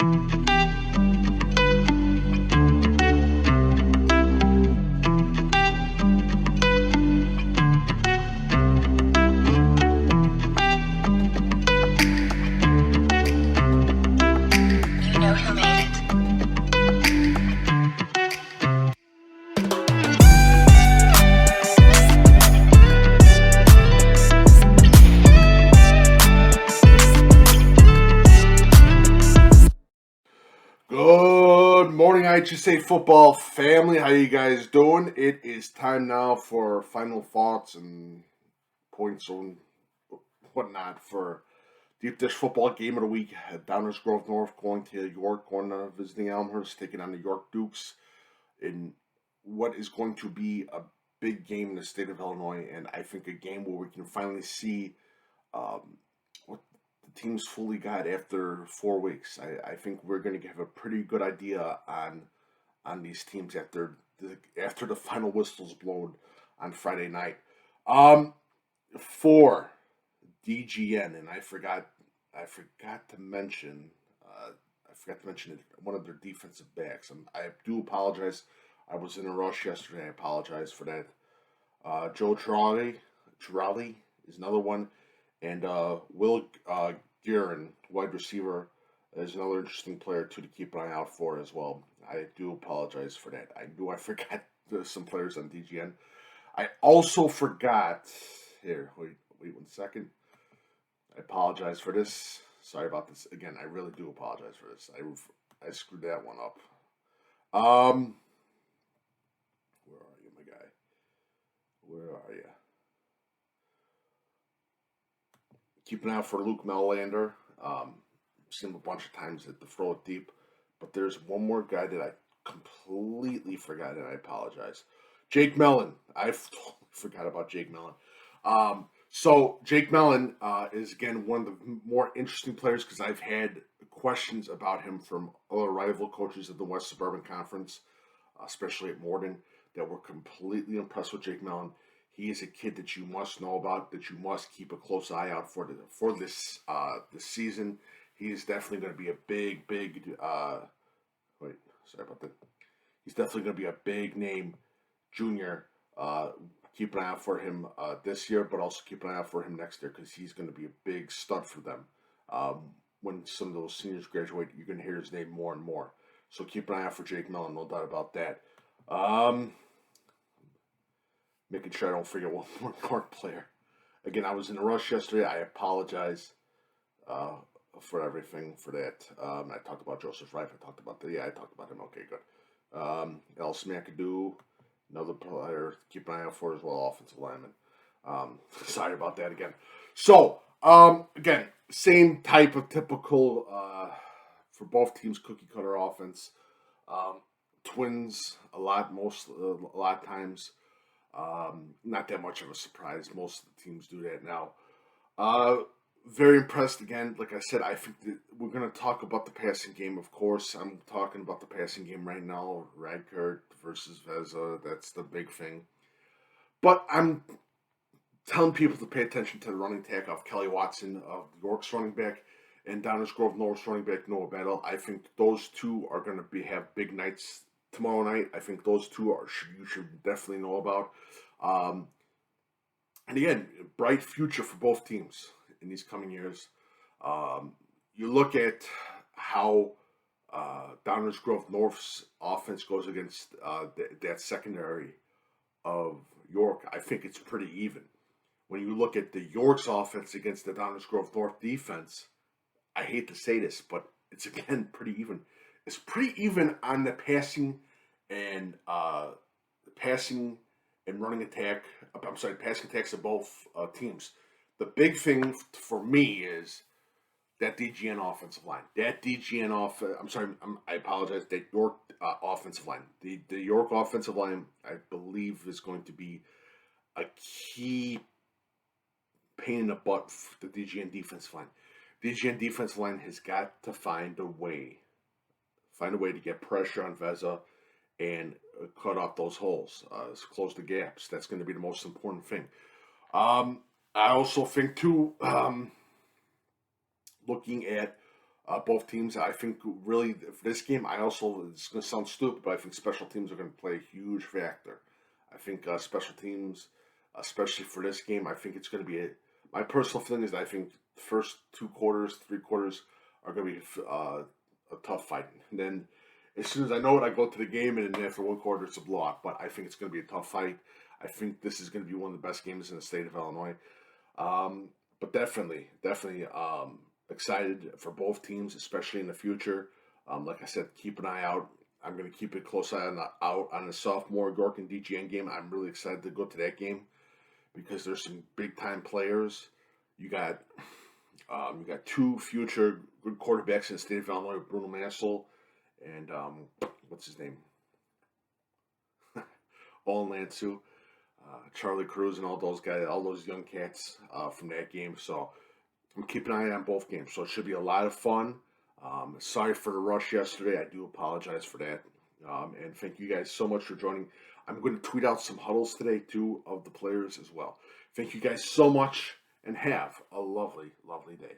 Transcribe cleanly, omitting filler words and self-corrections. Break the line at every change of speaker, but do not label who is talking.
Good morning, IHSA Football family. How you guys doing? It is time now for final thoughts and points and whatnot for Deep Dish Football Game of the Week. Downers Grove North going to York, going visiting Elmhurst, taking on the York Dukes in what is going to be a big game in the state of Illinois, and I think a game where we can finally see what the team's fully got after 4 weeks. I think we're going to have a pretty good idea on these teams after the final whistle's blown on Friday night. For DGN, and I forgot to mention one of their defensive backs. I do apologize. I was in a rush yesterday. I apologize for that. Joe Trali is another one. And Will Guerin, wide receiver, is another interesting player, too, to keep an eye out for as well. I do apologize for that. I forgot some players on DGN. I also forgot... Here, wait 1 second. I apologize for this. Sorry about this. Again, I really do apologize for this. I screwed that one up. Where are you, my guy? Where are you? Keep an eye out for Luke Melander. Seen him a bunch of times at the throw it deep. But there's one more guy that I completely forgot, and I apologize. Jake Mellon. I totally forgot about Jake Mellon. So Jake Mellon is, again, one of the more interesting players because I've had questions about him from other rival coaches of the West Suburban Conference, especially at Morden, that were completely impressed with Jake Mellon. He is a kid that you must know about, that you must keep a close eye out for this season. He is definitely going to be a big sorry about that. He's definitely going to be a big name junior. Keep an eye out for him this year, but also keep an eye out for him next year because he's going to be a big stud for them. When some of those seniors graduate, you're going to hear his name more and more. So keep an eye out for Jake Mellon, no doubt about that. Making sure I don't forget one more York player. Again, I was in a rush yesterday. I apologize for everything for that. I talked about Joseph Reif. I talked about him. Okay, good. El McAdoo. Another player, keep an eye out for as well, offensive lineman. Sorry about that again. So, again, same type of typical, for both teams, cookie cutter offense. Twins, a lot of times. Not that much of a surprise. Most of the teams do that now. Very impressed again. Like I said, I think that we're going to talk about the passing game, of course. I'm talking about the passing game right now. Radkert versus Veza. That's the big thing. But I'm telling people to pay attention to the running attack of Kelly Watson, of York's running back, and Downers Grove North's running back, Noah Battle. I think those two are going to have big nights tomorrow night. I think those two you should definitely know about. And again, bright future for both teams in these coming years. You look at how Downers Grove North's offense goes against that secondary of York. I think it's pretty even. When you look at the York's offense against the Downers Grove North defense, I hate to say this, but it's, again, pretty even. It's pretty even on the passing and running attack. Passing attacks of both teams. The big thing for me is that DGN offensive line. That York offensive line. The York offensive line, I believe, is going to be a key pain in the butt for the DGN defensive line. DGN defensive line has got to find a way to get pressure on Veza and cut off those holes, close the gaps. That's going to be the most important thing. I also think, too, looking at Both teams, I think, really for this game. I also, it's going to sound stupid, but I think special teams are going to play a huge factor. I think special teams, especially for this game, I think it's going to be my personal feeling is that I think the first 2 quarters, 3 quarters are going to be a tough fight. And then as soon as I know it, I go to the game, and then after 1 quarter, it's a blowout. But I think it's going to be a tough fight. I think this is going to be one of the best games in the state of Illinois. Um, but definitely excited for both teams, especially in the future. Like I said, keep an eye out. I'm going to keep a close eye out on the sophomore York and DGN game. I'm really excited to go to that game because there's some big time players. You got 2 future good quarterbacks in the state of Illinois, Bruno Massel and what's his name, All Lansu, Charlie Cruz, and all those guys, all those young cats from that game. So I'm keeping an eye on both games. So it should be a lot of fun. Sorry for the rush yesterday. I do apologize for that. And thank you guys so much for joining. I'm going to tweet out some huddles today, too, of the players as well. Thank you guys so much, and have a lovely, lovely day.